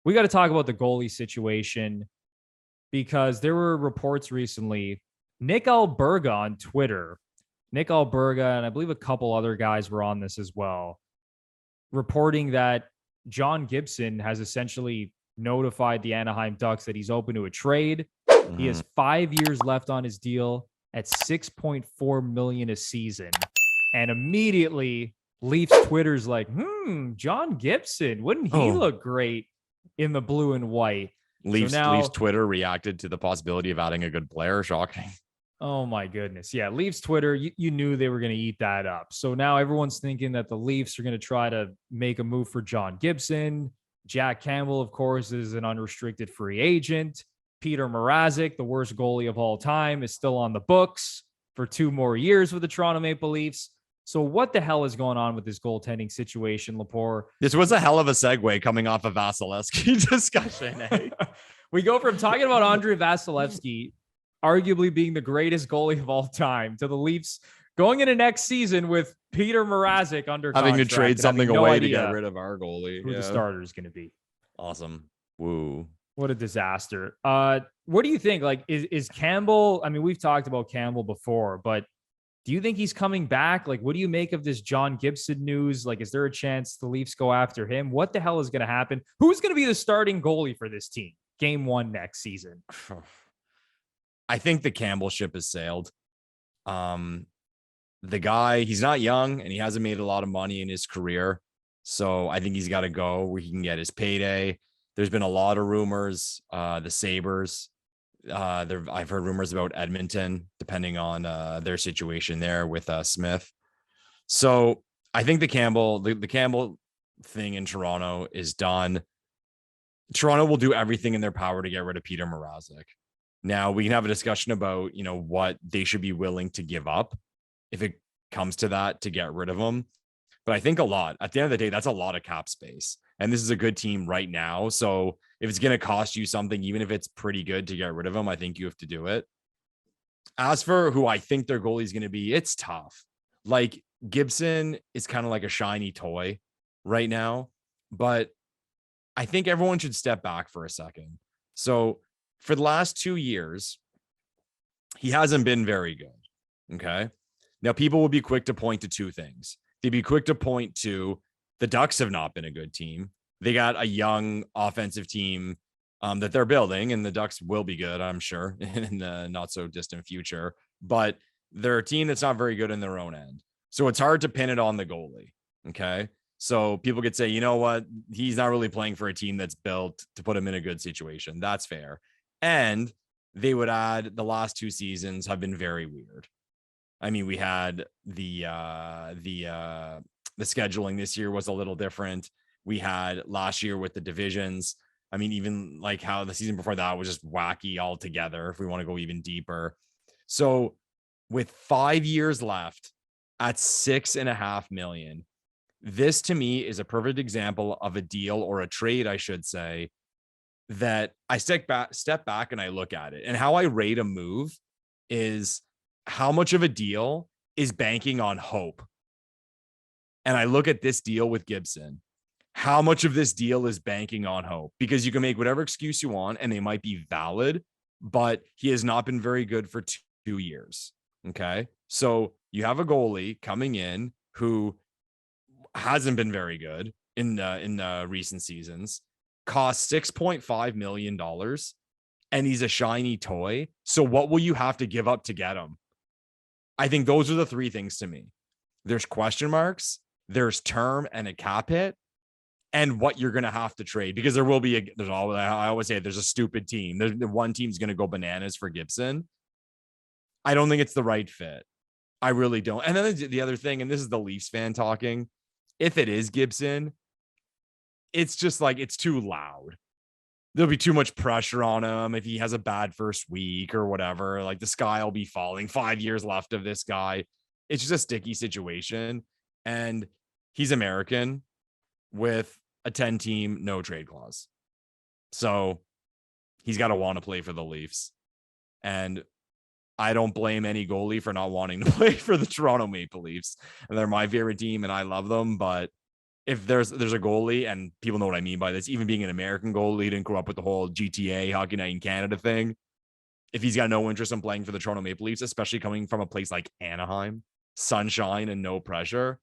we got to talk about the goalie situation because there were reports recently. Nick Alberga on Twitter, Nick Alberga, and I believe a couple other guys were on this as well, reporting that John Gibson has essentially notified the Anaheim Ducks that he's open to a trade. He has 5 years left on his deal at $6.4 million a season. And immediately Leafs Twitter's like, John Gibson, wouldn't he look great in the blue and white? Leafs Twitter reacted to the possibility of adding a good player. Shocking. Oh my goodness. Yeah. Leafs Twitter, you knew they were going to eat that up. So now everyone's thinking that the Leafs are going to try to make a move for John Gibson. Jack Campbell, of course, is an unrestricted free agent. Petr Mrazek, the worst goalie of all time, is still on the books for 2 more years with the Toronto Maple Leafs. So what the hell is going on with this goaltending situation, Lepore? This was a hell of a segue coming off of Vasilevsky discussion. Eh? We go from talking about Andrei Vasilevsky, arguably being the greatest goalie of all time, to the Leafs going into next season with Petr Mrazek under having contract to trade something no away to get rid of our goalie. Who the starter is going to be. Awesome. Woo. What a disaster. What do you think? Like, is Campbell? I mean, we've talked about Campbell before, but do you think he's coming back? Like, what do you make of this John Gibson news? Like, is there a chance the Leafs go after him? What the hell is going to happen? Who's going to be the starting goalie for this team? Game 1 next season. I think the Campbell ship has sailed. The guy, he's not young and he hasn't made a lot of money in his career. So I think he's got to go where he can get his payday. There's been a lot of rumors. The Sabres, I've heard rumors about Edmonton, depending on their situation there with Smith. So I think the Campbell thing in Toronto is done. Toronto will do everything in their power to get rid of Petr Mrazek. Now we can have a discussion about, what they should be willing to give up if it comes to that to get rid of him. But I think at the end of the day, that's a lot of cap space. And this is a good team right now. So if it's going to cost you something, even if it's pretty good to get rid of him, I think you have to do it. As for who I think their goalie is going to be, it's tough. Like, Gibson is kind of like a shiny toy right now, but I think everyone should step back for a second. So for the last 2 years, he hasn't been very good. Okay. Now people will be quick to point to 2 things. They'd be quick to point to the Ducks have not been a good team. They got a young offensive team that they're building, and the Ducks will be good, I'm sure, in the not so distant future, but they're a team that's not very good in their own end. So it's hard to pin it on the goalie. Okay. So people could say, you know what? He's not really playing for a team that's built to put him in a good situation. That's fair. And they would add the last 2 seasons have been very weird. I mean, we had the scheduling this year was a little different. We had last year with the divisions. I mean, even like how the season before that was just wacky altogether, if we want to go even deeper. So with 5 years left at $6.5 million, this to me is a perfect example of a deal, or a trade, I should say, that I step back and I look at it. And how I rate a move is how much of a deal is banking on hope. And I look at this deal with Gibson. How much of this deal is banking on hope? Because you can make whatever excuse you want and they might be valid, but he has not been very good for 2 years. Okay. So you have a goalie coming in who hasn't been very good in recent seasons, costs $6.5 million, and he's a shiny toy. So what will you have to give up to get him? I think those are the 3 things to me. There's question marks, there's term and a cap hit, and what you're going to have to trade, because there will be I always say there's a stupid team. There's one team's going to go bananas for Gibson. I don't think it's the right fit. I really don't. And then the other thing, and this is the Leafs fan talking, if it is Gibson, it's just like, it's too loud. There'll be too much pressure on him if he has a bad first week or whatever. Like, the sky will be falling. 5 years left of this guy. It's just a sticky situation. And he's American with a 10-team no trade clause. So he's got to want to play for the Leafs. And I don't blame any goalie for not wanting to play for the Toronto Maple Leafs. And they're my favorite team and I love them, but if there's a goalie, and people know what I mean by this, even being an American goalie, didn't grow up with the whole GTA Hockey Night in Canada thing. If he's got no interest in playing for the Toronto Maple Leafs, especially coming from a place like Anaheim, sunshine and no pressure,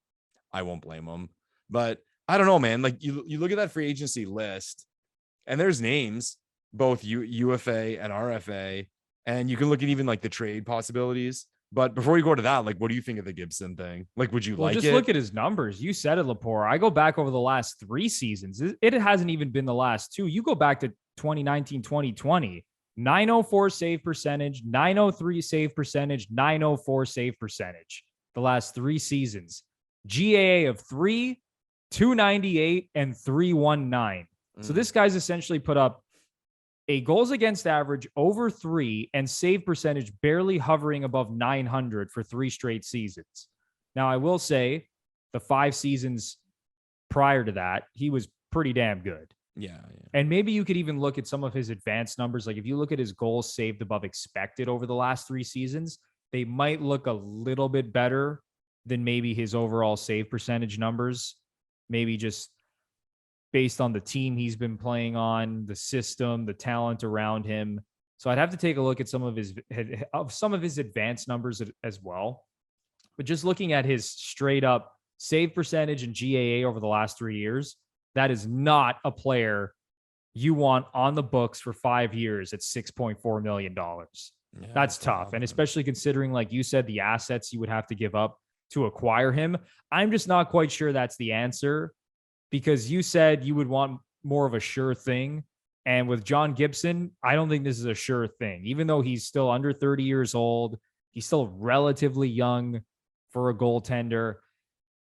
I won't blame him. But I don't know, man. Like you look at that free agency list, and there's names, both UFA and RFA, and you can look at even like the trade possibilities. But before you go to that, like, what do you think of the Gibson thing? Like, would you like just it? Look at his numbers. You said it, Lepore. I go back over the last 3 seasons. It hasn't even been the last 2. You go back to 2019, 2020, 904 save percentage, 903 save percentage, 904 save percentage. The last 3 seasons. GAA of 3, 298, and 319. So this guy's essentially put up a goals against average over 3 and save percentage barely hovering above 900 for 3 straight seasons. Now, I will say the 5 seasons prior to that, he was pretty damn good. Yeah. And maybe you could even look at some of his advanced numbers. Like if you look at his goals saved above expected over the last 3 seasons, they might look a little bit better than maybe his overall save percentage numbers. Maybe just based on the team he's been playing on, the system, the talent around him. So I'd have to take a look at some of his advanced numbers as well. But just looking at his straight up save percentage and GAA over the last 3 years, that is not a player you want on the books for 5 years at $6.4 million. Yeah, that's tough. And especially considering, like you said, the assets you would have to give up to acquire him. I'm just not quite sure that's the answer, because you said you would want more of a sure thing. And with John Gibson, I don't think this is a sure thing. Even though he's still under 30 years old, he's still relatively young for a goaltender.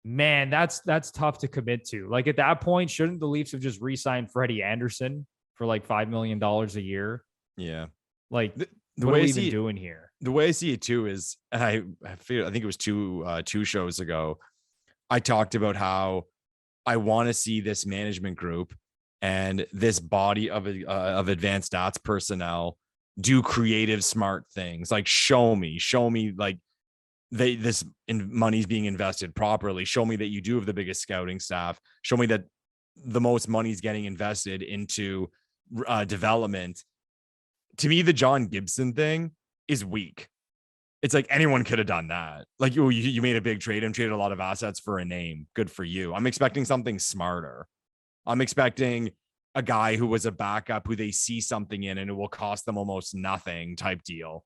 Man, that's tough to commit to. Like at that point, shouldn't the Leafs have just re-signed Freddie Anderson for like $5 million a year? Yeah. Like what are we even doing here? The way I see it too is, and I think it was two shows ago, I talked about how I want to see this management group and this body of advanced stats personnel do creative, smart things. Like show me like this money's being invested properly. Show me that you do have the biggest scouting staff. Show me that the most money's getting invested into development. To me, the John Gibson thing is weak. It's like anyone could have done that. Like you made a big trade and traded a lot of assets for a name. Good for you. I'm expecting something smarter. I'm expecting a guy who was a backup who they see something in and it will cost them almost nothing type deal.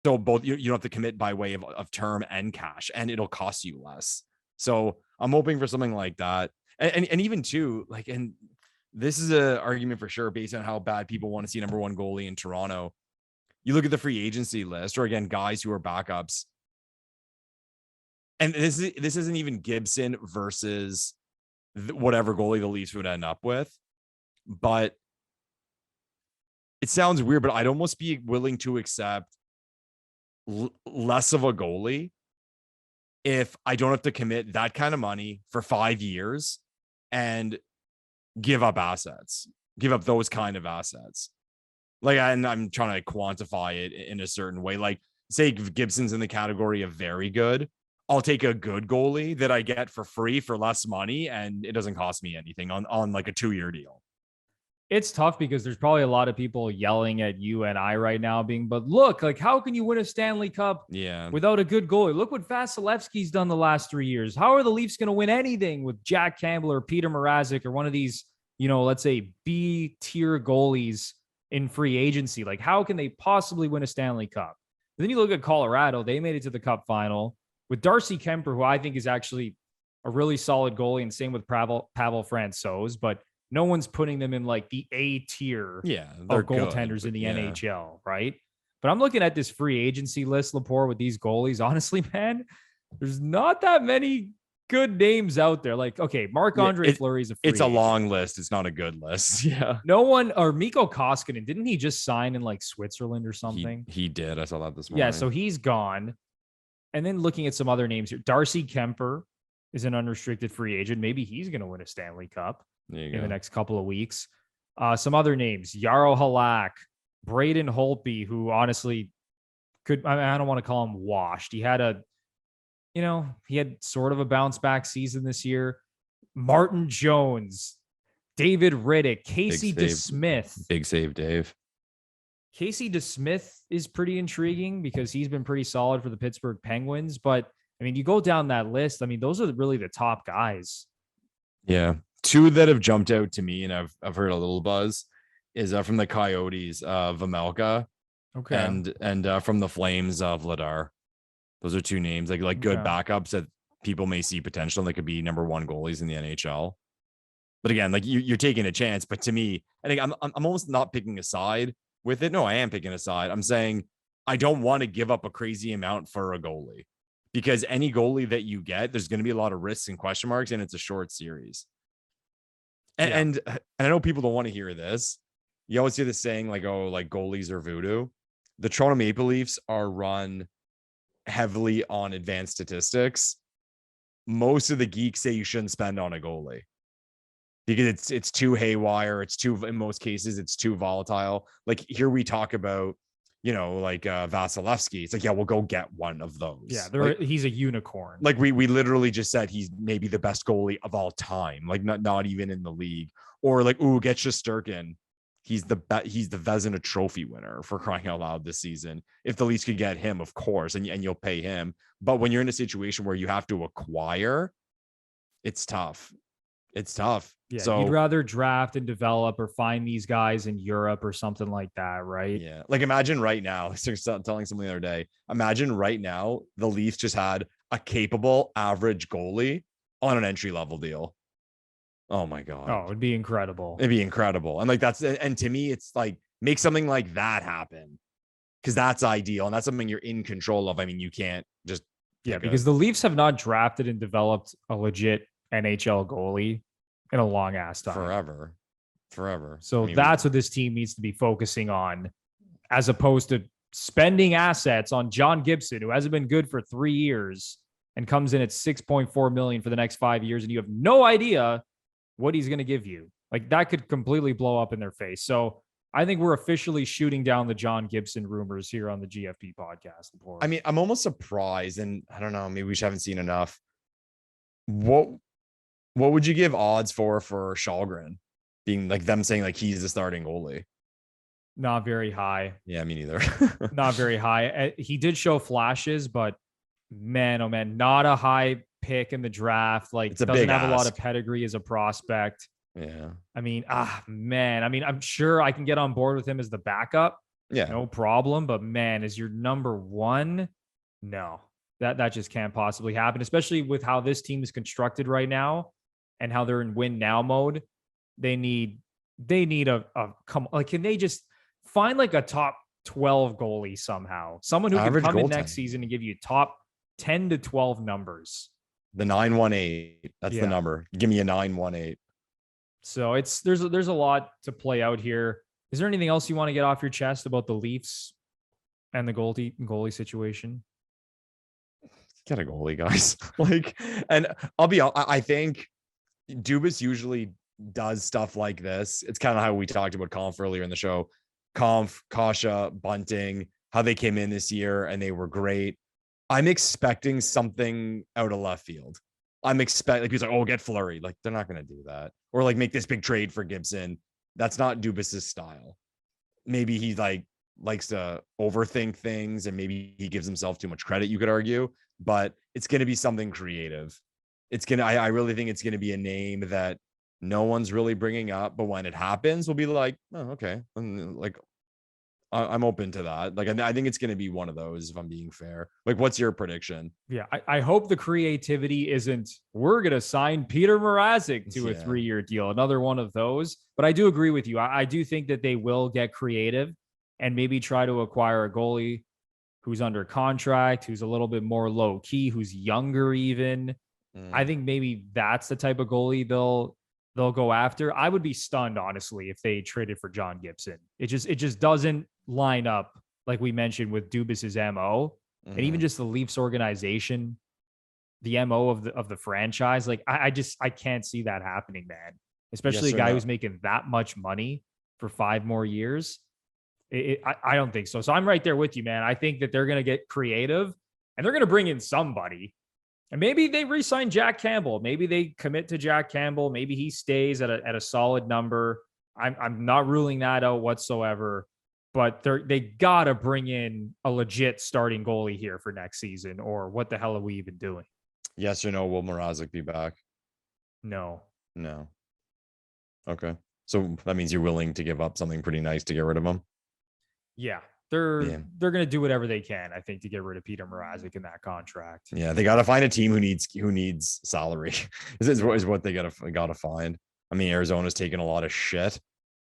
So both you don't have to commit by way of term and cash, and it'll cost you less. So I'm hoping for something like that. And even too, like, and this is an argument for sure based on how bad people want to see number 1 goalie in Toronto. You look at the free agency list, or again, guys who are backups. And this isn't even Gibson versus whatever goalie the Leafs would end up with. But it sounds weird, but I'd almost be willing to accept less of a goalie if I don't have to commit that kind of money for 5 years and give up those kind of assets. Like, and I'm trying to quantify it in a certain way. Like, say Gibson's in the category of very good. I'll take a good goalie that I get for free for less money, and it doesn't cost me anything on like a 2-year deal. It's tough because there's probably a lot of people yelling at you and I right now but look, like, how can you win a Stanley Cup without a good goalie? Look what Vasilevsky's done the last 3 years. How are the Leafs going to win anything with Jack Campbell or Petr Mrazek or one of these, let's say B tier goalies in free agency? Like, how can they possibly win a Stanley Cup? And then you look at Colorado, they made it to the Cup final with Darcy Kemper, who I think is actually a really solid goalie, and same with Pavel Francouz, but no one's putting them in like the A tier of goaltenders good, in the NHL, right? But I'm looking at this free agency list, Lepore, with these goalies. Honestly, man, there's not that many good names out there. Like, okay, Marc-Andre Fleury's a free agent. A long list. It's not a good list. Yeah. No one, or Mikko Koskinen, didn't he just sign in like Switzerland or something? He did. I saw that this morning. Yeah, so he's gone. And then looking at some other names here, Darcy Kemper is an unrestricted free agent. Maybe he's going to win a Stanley Cup in the next couple of weeks. Some other names, Jaro Halak, Braden Holtby, who honestly I don't want to call him washed. He had he had sort of a bounce back season this year. Martin Jones, David Riddick, Casey DeSmith. Big save, Dave. Casey DeSmith is pretty intriguing because he's been pretty solid for the Pittsburgh Penguins. But I mean, you go down that list. I mean, those are really the top guys. Yeah. Two that have jumped out to me, and I've heard a little buzz, is from the Coyotes of Vamelka, and from the Flames of Vladar. Those are two names like good backups that people may see potential. They could be number one goalies in the NHL. But again, like you're taking a chance. But to me, I think I'm almost not picking a side with it. No, I am picking a side. I'm saying I don't want to give up a crazy amount for a goalie, because any goalie that you get, there's going to be a lot of risks and question marks, and it's a short series. And I know people don't want to hear this. You always hear this saying like, oh, like goalies are voodoo. The Toronto Maple Leafs are run heavily on advanced statistics. Most of the geeks say you shouldn't spend on a goalie because it's too haywire. It's too, in most cases, it's too volatile. Like here we talk about, like Vasilevsky. It's like, yeah, we'll go get one of those. Yeah, he's a unicorn. Like we literally just said he's maybe the best goalie of all time. Like not even in the league. Or like, ooh, get Shesterkin. He's the Vezina Trophy winner, for crying out loud, this season. If the Leafs could get him, of course, and you'll pay him. But when you're in a situation where you have to acquire, it's tough. It's tough. Yeah, so you'd rather draft and develop or find these guys in Europe or something like that, right? Yeah. Like imagine right now, I was telling someone the other day, imagine right now the Leafs just had a capable average goalie on an entry-level deal. Oh my God. Oh, it'd be incredible. It'd be incredible. And like and to me, it's like make something like that happen, because that's ideal. And that's something you're in control of. I mean, you can't just. Yeah, because the Leafs have not drafted and developed a legit NHL goalie in a long ass time. Forever. So that's what this team needs to be focusing on, as opposed to spending assets on John Gibson, who hasn't been good for 3 years and comes in at $6.4 million for the next 5 years. And you have no idea what he's going to give you. Like that could completely blow up in their face. So I think we're officially shooting down the John Gibson rumors here on the GFP podcast. I mean, I'm almost surprised, and I don't know, maybe we just haven't seen enough. What would you give odds for Shalgren being like them saying like he's the starting goalie? Not very high. Yeah, me neither. Not very high. He did show flashes, but man, oh man, not a high pick in the draft. Like doesn't have a lot of pedigree as a prospect. Yeah. I mean, man. I mean, I'm sure I can get on board with him as the backup. Yeah. No problem. But man, as your number one, no. That just can't possibly happen, especially with how this team is constructed right now and how they're in win now mode. They need can they just find like a top 12 goalie somehow? Someone who can come in next season and give you top 10 to 12 numbers. The 918. That's the number. Give me a 918. So there's a lot to play out here. Is there anything else you want to get off your chest about the Leafs and the goalie situation? Get a goalie, guys. And I'll be honest, I think Dubas usually does stuff like this. It's kind of how we talked about Kampf earlier in the show. Kampf, Kasha, Bunting, how they came in this year and they were great. I'm expecting something out of left field. I'm expecting like people like, oh, get Fleury. Like they're not going to do that, or like make this big trade for Gibson. That's not Dubas's style. Maybe he likes to overthink things, and maybe he gives himself too much credit. You could argue, but it's going to be something creative. I really think it's going to be a name that no one's really bringing up, but when it happens, we'll be like, oh, okay, and like I'm open to that. Like, I think it's going to be one of those, if I'm being fair. Like, what's your prediction? Yeah, I hope the creativity isn't, we're going to sign Petr Mrazek to a 3-year deal, another one of those. But I do agree with you. I do think that they will get creative and maybe try to acquire a goalie who's under contract, who's a little bit more low key, who's younger even. I think maybe that's the type of goalie they'll go after. I would be stunned, honestly, if they traded for John Gibson. It just doesn't line up, like we mentioned, with Dubas's MO and even just the Leafs organization, the MO of the franchise. Like I can't see that happening, man. Especially a guy who's making that much money for 5 more years. I don't think so. So I'm right there with you, man. I think that they're going to get creative and they're going to bring in somebody. And maybe they re-sign Jack Campbell. Maybe they commit to Jack Campbell. Maybe he stays at a solid number. I'm not ruling that out whatsoever. But they gotta bring in a legit starting goalie here for next season, or what the hell are we even doing? Yes or no? Will Mrazek be back? No. Okay. So that means you're willing to give up something pretty nice to get rid of him. Yeah. They're gonna do whatever they can, I think, to get rid of Petr Mrazek in that contract. Yeah, they gotta find a team who needs salary. is what they gotta find. I mean, Arizona's taking a lot of shit.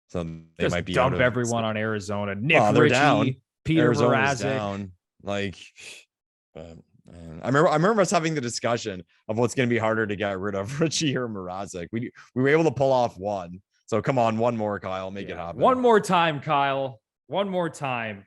So they might be dump everyone on Arizona. Nick they're Ritchie, down. Petr Arizona's Mrazek. Down. Like, I remember us having the discussion of what's going to be harder to get rid of, Ritchie or Mrazek. We were able to pull off one. So come on, one more, Kyle, make it happen. One more time, Kyle. One more time.